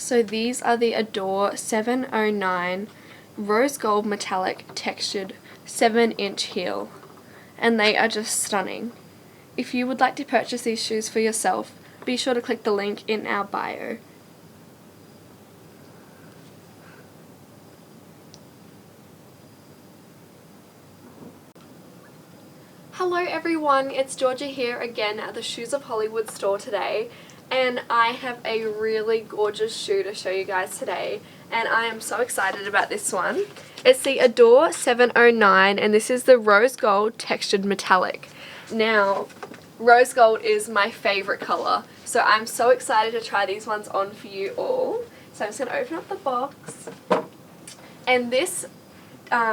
So these are the ADORE-709 rose gold metallic textured 7-inch heel, and they are just stunning. If you would like to purchase these shoes for yourself, be sure to click the link in our bio. Hello everyone, it's Georgia here again at the Shoes of Hollywood store today, and I have a really gorgeous shoe to show you guys today, and I am so excited about this one. It's the ADORE-709, and this is the rose gold textured metallic. Now, rose gold is my favorite color, so I'm so excited to try these ones on for you all. So I'm just going to open up the box, and this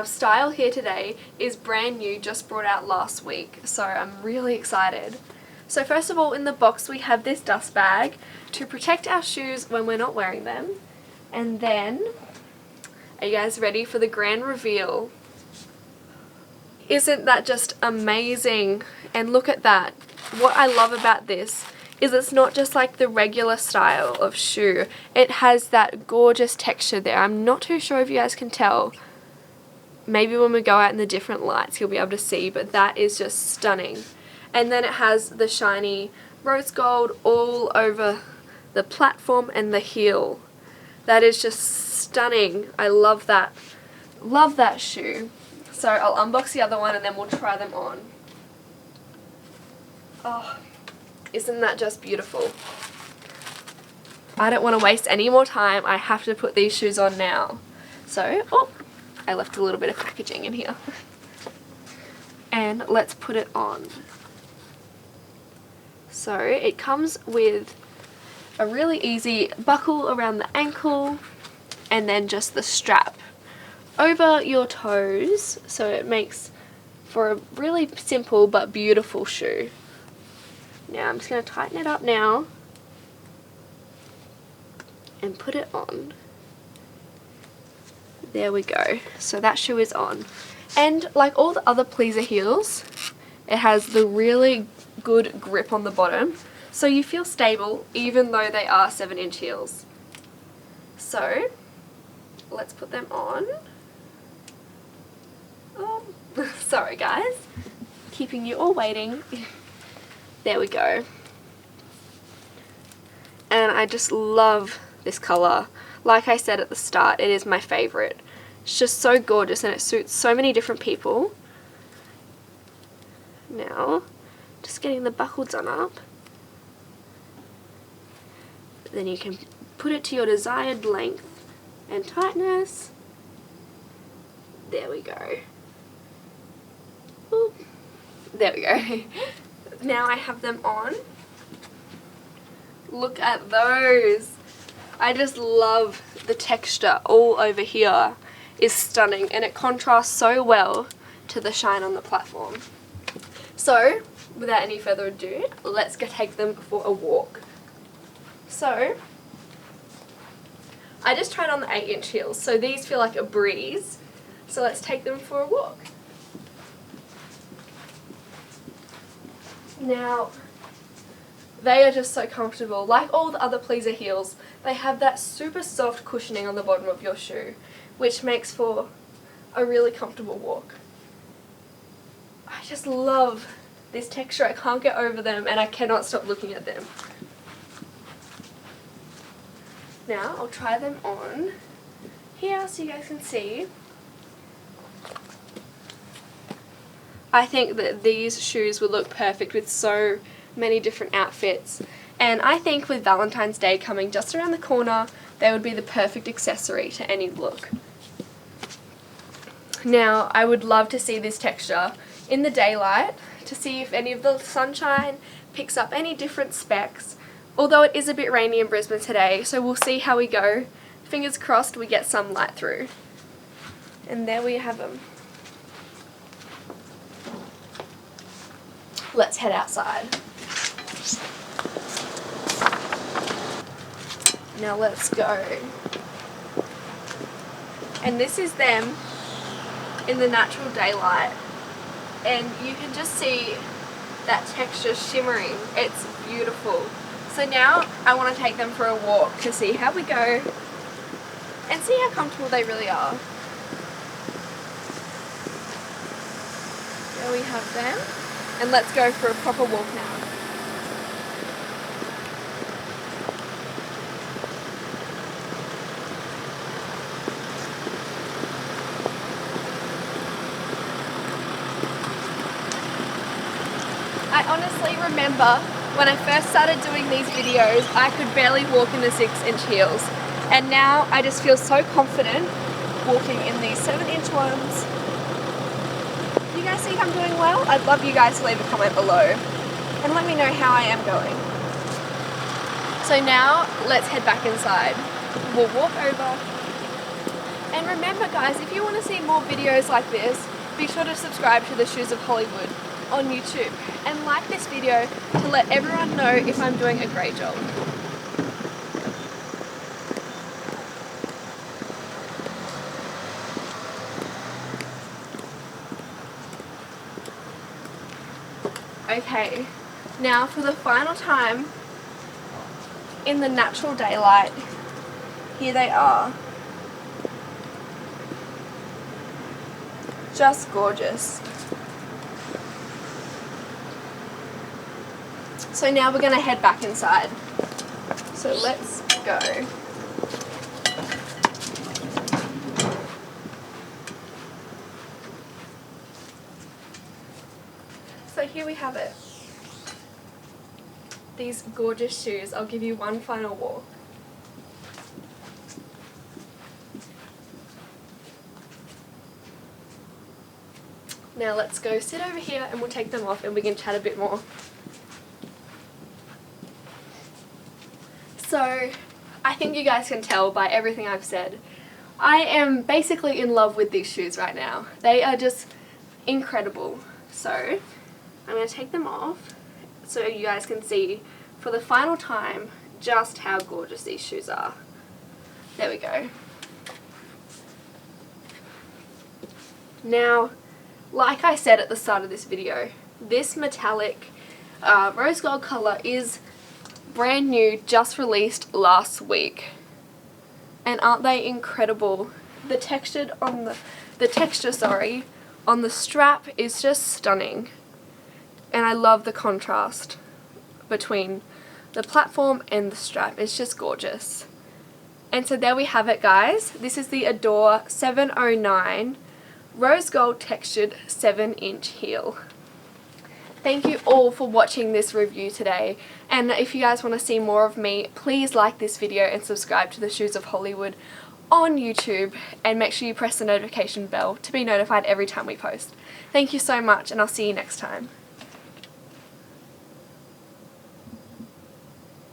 style here today is brand new, just brought out last week, so I'm really excited. So first of all, in the box we have this dust bag to protect our shoes when we're not wearing them. And then, are you guys ready for the grand reveal? Isn't that just amazing? And look at that. What I love about this is it's not just like the regular style of shoe. It has that gorgeous texture there. I'm not too sure if you guys can tell. Maybe when we go out in the different lights you'll be able to see, but that is just stunning. And then it has the shiny rose gold all over the platform and the heel. That is just stunning. I love that. Love that shoe. So I'll unbox the other one and then we'll try them on. Oh, isn't that just beautiful? I don't want to waste any more time. I have to put these shoes on now. So, oh, I left a little bit of packaging in here. And let's put it on. So it comes with a really easy buckle around the ankle and then just the strap over your toes, so it makes for a really simple but beautiful shoe. Now I'm just going to tighten it up now and put it on. There we go. So that shoe is on. And like all the other pleaser heels, it has the really good grip on the bottom, so you feel stable even though they are 7-inch heels. So let's put them on. Oh, sorry guys, keeping you all waiting. There we go. And I just love this color. Like I said at the start, it is my favorite. It's just so gorgeous and it suits so many different people. Now, just getting the buckle done up. Then you can put it to your desired length and tightness. There we go. Ooh. There we go. Now I have them on. Look at those. I just love the texture all over here. Is stunning, and it contrasts so well to the shine on the platform. So without any further ado, let's go take them for a walk. So I just tried on the 8-inch heels, so these feel like a breeze. So let's take them for a walk. Now, they are just so comfortable. Like all the other pleaser heels, they have that super soft cushioning on the bottom of your shoe, which makes for a really comfortable walk. I just love this texture. I can't get over them and I cannot stop looking at them. Now I'll try them on here so you guys can see. I think that these shoes would look perfect with so many different outfits, and I think with Valentine's Day coming just around the corner, they would be the perfect accessory to any look. Now I would love to see this texture in the daylight to see if any of the sunshine picks up any different specks, although it is a bit rainy in Brisbane today, so we'll see how we go. Fingers crossed we get some light through. And there we have them. Let's head outside. Now let's go. And this is them in the natural daylight, and you can just see that texture shimmering. It's beautiful. So now I want to take them for a walk to see how we go and see how comfortable they really are. There we have them, and let's go for a proper walk now. I honestly remember when I first started doing these videos, I could barely walk in the 6-inch heels. And now I just feel so confident walking in these 7-inch ones. You guys think I'm doing well? I'd love you guys to leave a comment below and let me know how I am going. So now let's head back inside. We'll walk over. And remember guys, if you want to see more videos like this, be sure to subscribe to the Shoes of Hollywood on YouTube and like this video to let everyone know if I'm doing a great job. Okay, now for the final time in the natural daylight, here they are. Just gorgeous. So now we're going to head back inside. So let's go. So here we have it. These gorgeous shoes. I'll give you one final walk. Now let's go sit over here and we'll take them off and we can chat a bit more. So, I think you guys can tell by everything I've said, I am basically in love with these shoes right now. They are just incredible. So, I'm going to take them off so you guys can see for the final time just how gorgeous these shoes are. There we go. Now, like I said at the start of this video, this metallic rose gold colour is brand new, just released last week. And aren't they incredible? The texture on the strap is just stunning. And I love the contrast between the platform and the strap. It's just gorgeous. And so there we have it guys. This is the ADORE-709 rose gold textured 7-inch heel. Thank you all for watching this review today, and if you guys want to see more of me, please like this video and subscribe to the Shoes of Hollywood on YouTube, and make sure you press the notification bell to be notified every time we post. Thank you so much, and I'll see you next time.